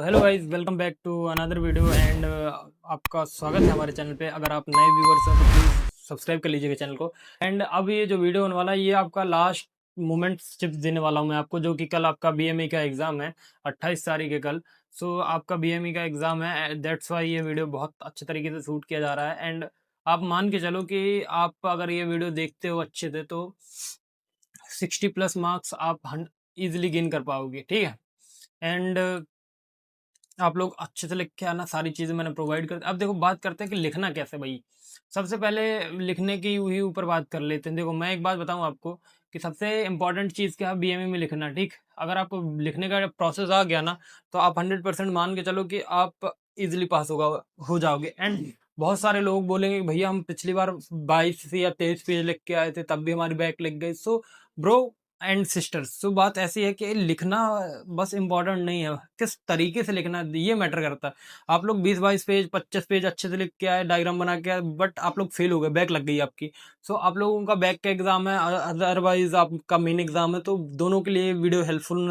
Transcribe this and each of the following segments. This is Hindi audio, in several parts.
Hello guys, welcome back to another video and आपका स्वागत है हमारे चैनल पे। अगर आप नए व्यूअर्स हैं तो प्लीज़ सब्सक्राइब कर लीजिएगा चैनल को। एंड अब ये जो वीडियो होने वाला है ये आपका लास्ट मोमेंट्स टिप्स देने वाला हूँ मैं आपको, जो कि कल आपका बीएमई का एग्ज़ाम है, 28 तारीख है कल। सो आपका बीएमई का एग्ज़ाम है, दैट्स वाई ये वीडियो बहुत अच्छे तरीके से शूट किया जा रहा है। एंड आप मान के चलो कि आप अगर ये वीडियो देखते हो अच्छे से तो 60 प्लस मार्क्स आप ईजिली गेन कर पाओगे, ठीक है। एंड आप लोग अच्छे से लिख के आना, सारी चीज़ें मैंने प्रोवाइड कर। अब देखो बात करते हैं कि लिखना कैसे भाई। सबसे पहले लिखने की ही ऊपर बात कर लेते हैं। देखो मैं एक बात बताऊँ आपको कि सबसे इम्पोर्टेंट चीज़ क्या है बीएमए में लिखना, ठीक। अगर आपको लिखने का प्रोसेस आ गया ना तो आप 100% मान के चलो कि आप इजीली पास हो जाओगे। एंड बहुत सारे लोग बोलेंगे भैया हम पिछली बार 22 या 23 पेज लिख के आए थे तब भी हमारी बैक लग गई। सो ब्रो एंड सिस्टर्स, तो बात ऐसी है कि लिखना बस इम्पोर्टेंट नहीं है, किस तरीके से लिखना है ये मैटर करता है। आप लोग 20-22 पेज 25 पेज अच्छे से लिख के आए, डायग्राम बना के आए, बट आप लोग फेल हो गए, बैक लग गई आपकी। सो आप लोगों का बैक का एग्जाम है, अदरवाइज आपका मेन एग्जाम है, तो दोनों के लिए वीडियो हेल्पफुल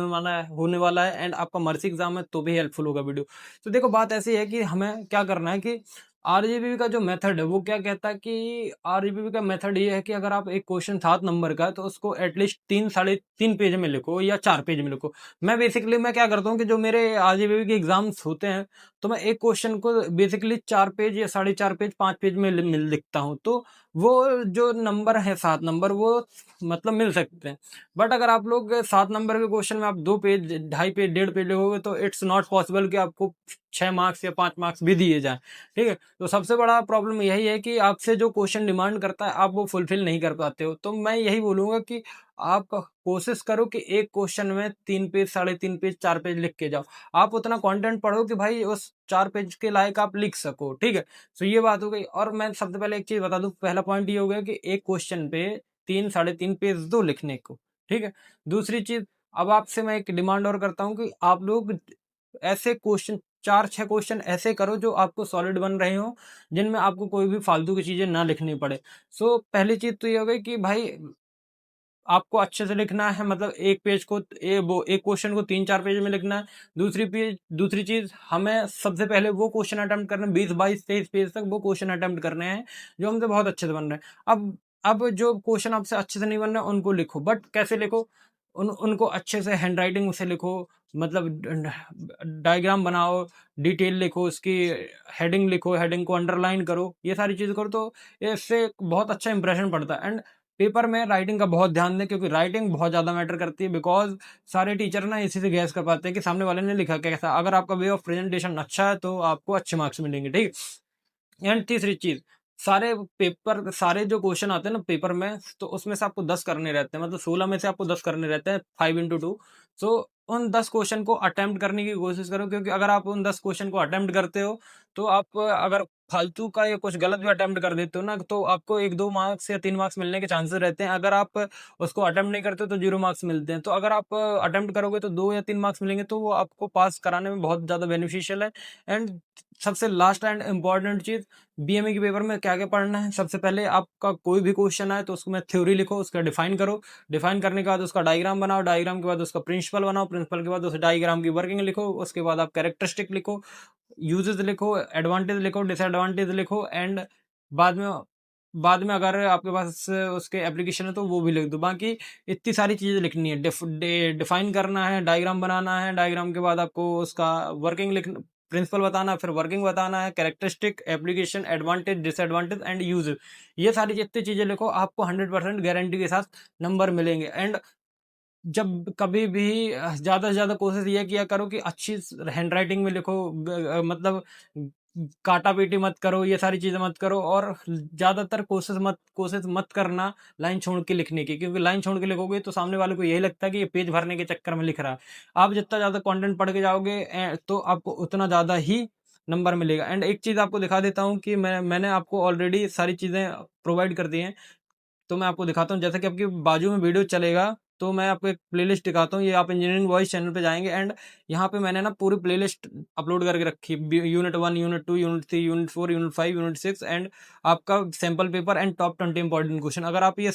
होने वाला है। एंड आपका मर्सी एग्जाम है तो भी हेल्पफुल होगा वीडियो। तो देखो बात ऐसी है कि हमें क्या करना है कि आरजीबीवी का जो मेथड है वो क्या कहता है कि आरजीबीवी का मेथड ये है कि अगर आप एक क्वेश्चन 7 नंबर का है तो उसको एटलीस्ट 3 साढ़े 3 पेज में लिखो या 4 पेज में लिखो। मैं क्या करता हूँ कि जो मेरे आरजीबीवी के एग्जाम्स होते हैं तो मैं एक क्वेश्चन को बेसिकली 4 पेज या साढ़े 4 पेज 5 पेज में लिखता हूँ, तो वो जो नंबर है 7 नंबर वो मतलब मिल सकते हैं। बट अगर आप लोग 7 नंबर के क्वेश्चन में आप 2 पेज 2.5 पेज 1.5 पेज लिखोगे तो इट्स नॉट पॉसिबल कि आपको 6 मार्क्स या 5 मार्क्स भी दिए जाए, ठीक है। तो सबसे बड़ा प्रॉब्लम यही है कि आपसे जो क्वेश्चन डिमांड करता है आप वो फुलफिल नहीं कर पाते हो। तो मैं यही बोलूंगा कि आप कोशिश करो कि एक क्वेश्चन में 3 पेज 3.5 पेज 4 पेज लिख के जाओ। आप उतना कंटेंट पढ़ो कि भाई उस 4 पेज के लायक आप लिख सको, ठीक है। तो ये बात हो गई। और मैं सबसे पहले एक चीज बता दूं, पहला पॉइंट ये हो गया कि एक क्वेश्चन पे 3 साढ़े 3 पेज दो लिखने को, ठीक है। दूसरी चीज, अब आपसे मैं एक डिमांड और करता हूँ कि आप लोग ऐसे क्वेश्चन 4-6 क्वेश्चन ऐसे करो जो आपको सॉलिड बन रहे हो, जिनमें आपको कोई भी फालतू की चीजें ना लिखनी पड़े। सो पहली चीज तो ये हो गई कि भाई आपको अच्छे से लिखना है, मतलब एक पेज को वो एक क्वेश्चन को 3-4 पेज में लिखना है। दूसरी चीज, हमें सबसे पहले वो क्वेश्चन अटेम्प्ट करना है, 20-22-23 पेज तक वो क्वेश्चन अटेम्प्ट करने हैं जो हमसे बहुत अच्छे से बन रहे हैं। अब जो क्वेश्चन आपसे अच्छे से नहीं बन रहे उनको लिखो, बट कैसे लिखो, उनको अच्छे से हैंड राइटिंग से लिखो, मतलब डायग्राम बनाओ, डिटेल लिखो, उसकी हेडिंग लिखो, हेडिंग को अंडरलाइन करो, ये सारी चीज करो तो इससे बहुत अच्छा इंप्रेशन पड़ता है। एंड पेपर में राइटिंग का बहुत ध्यान दें, क्योंकि राइटिंग बहुत ज़्यादा मैटर करती है। बिकॉज सारे टीचर ना इसी से गैस कर पाते हैं कि सामने वाले ने लिखा कैसा। अगर आपका वे ऑफ प्रेजेंटेशन अच्छा है तो आपको अच्छे मार्क्स मिलेंगे, ठीक है। एंड तीसरी चीज, सारे जो क्वेश्चन आते हैं ना पेपर में, तो उसमें से आपको 10 करने रहते हैं, मतलब 16 में से आपको 10 करने रहते हैं, 5 into 2। सो उन 10 क्वेश्चन को अटेम्प्ट करने की कोशिश करो, क्योंकि अगर आप उन 10 क्वेश्चन को अटेम्प्ट करते हो तो आप अगर फालतू का या कुछ गलत भी अटेम्प्ट कर देते हो ना तो आपको 1-2 मार्क्स या 3 मार्क्स मिलने के चांसेस रहते हैं। अगर आप उसको अटेम्प्ट नहीं करते तो 0 मार्क्स मिलते हैं। तो अगर आप अटेम्प्ट करोगे तो 2 या 3 मार्क्स मिलेंगे, तो वो आपको पास कराने में बहुत ज़्यादा बेनिफिशियल है। एंड सबसे last and important cheese, BMA के पेपर में क्या क्या पढ़ना है। सबसे पहले आपका कोई भी क्वेश्चन आए तो उसको मैं थ्योरी लिखो, उसका डिफाइन करो, डिफाइन करने के बाद उसका डायग्राम बनाओ, डायग्राम के बाद उसका प्रिंसिपल बनाओ, प्रिंसिपल के बाद उस डायग्राम की वर्किंग लिखो, उसके बाद आप कैरेक्टरिस्टिक लिखो, यूजेस लिखो, एडवांटेज लिखो, डिसएडवांटेज लिखो। एंड बाद में बाद में अगर आपके पास उसके एप्लीकेशन है तो वो भी लिख दो। बाकी इतनी सारी चीज़ें लिखनी है, डिफाइन करना है, डायग्राम बनाना है, डायग्राम के बाद आपको उसका वर्किंग लिख प्रिंसिपल बताना है, फिर वर्किंग बताना है, characteristic, application, advantage, disadvantage and use. ये सारी जितनी चीजें लिखो आपको 100% गारंटी के साथ नंबर मिलेंगे। एंड जब कभी भी ज्यादा से ज्यादा कोशिश ये किया करो कि अच्छी हैंड राइटिंग में लिखो, मतलब काटा पीटी मत करो, ये सारी चीजें मत करो। और ज्यादातर कोशिश मत करना लाइन छोड़ के लिखने की, क्योंकि लाइन छोड़ के लिखोगे तो सामने वाले को यही लगता है कि ये पेज भरने के चक्कर में लिख रहा है। आप जितना ज्यादा कंटेंट पढ़ के जाओगे तो आपको उतना ज्यादा ही नंबर मिलेगा। एंड एक चीज आपको दिखा देता हूँ कि मैंने आपको ऑलरेडी सारी चीजें प्रोवाइड कर दी हैं, तो मैं आपको दिखाता हूँ। जैसे कि आपके बाजू में वीडियो चलेगा तो मैं आपको एक प्लेलिस्ट दिखाता हूँ। ये आप इंजीनियरिंग वॉइस चैनल पे जाएंगे एंड यहाँ पे मैंने ना पूरी प्लेलिस्ट अपलोड करके रखी है, unit 1, unit 2, unit 3, unit 4, unit 5, unit 6 and आपका sample paper and top 20 important question. अगर आप ये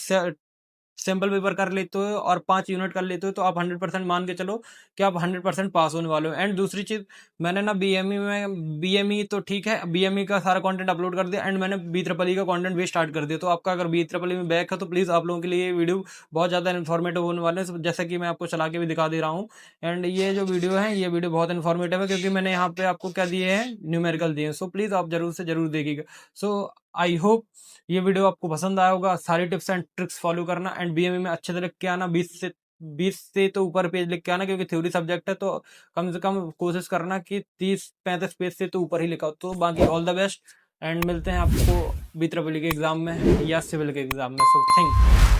सैंपल पेपर कर लेते हो और 5 यूनिट कर लेते हो तो आप 100% मान के चलो कि आप 100% पास होने वाले हो। एंड दूसरी चीज़, मैंने ना बीएमई तो ठीक है, बीएमई का सारा कंटेंट अपलोड कर दिया एंड मैंने बी ट्रिपल ई का कंटेंट भी स्टार्ट कर दिया। तो आपका अगर बी ट्रिपल ई में बैक है तो प्लीज़ आप लोगों के लिए ये वीडियो बहुत ज़्यादा इन्फॉर्मेटिव होने वाले हैं, जैसा कि मैं आपको चला के भी दिखा दे रहा हूँ। एंड ये जो वीडियो है, ये वीडियो बहुत इन्फॉर्मेटिव है क्योंकि मैंने यहाँ पे आपको क्या दिए हैं, न्यूमेरिकल दिए हैं। सो प्लीज़ आप जरूर से जरूर देखिएगा। सो आई होप ये वीडियो आपको पसंद आया होगा। सारी टिप्स एंड ट्रिक्स फॉलो करना एंड बीएमई में अच्छे से लिख के आना, 20 से तो ऊपर पेज लिख के आना, क्योंकि थ्योरी सब्जेक्ट है तो कम से कम कोशिश करना कि 30-35 पेज से तो ऊपर ही लिखा हो। तो बाकी ऑल द बेस्ट एंड मिलते हैं आपको बी ट्रिपल ई के एग्जाम में या सिविल के एग्जाम में। So thank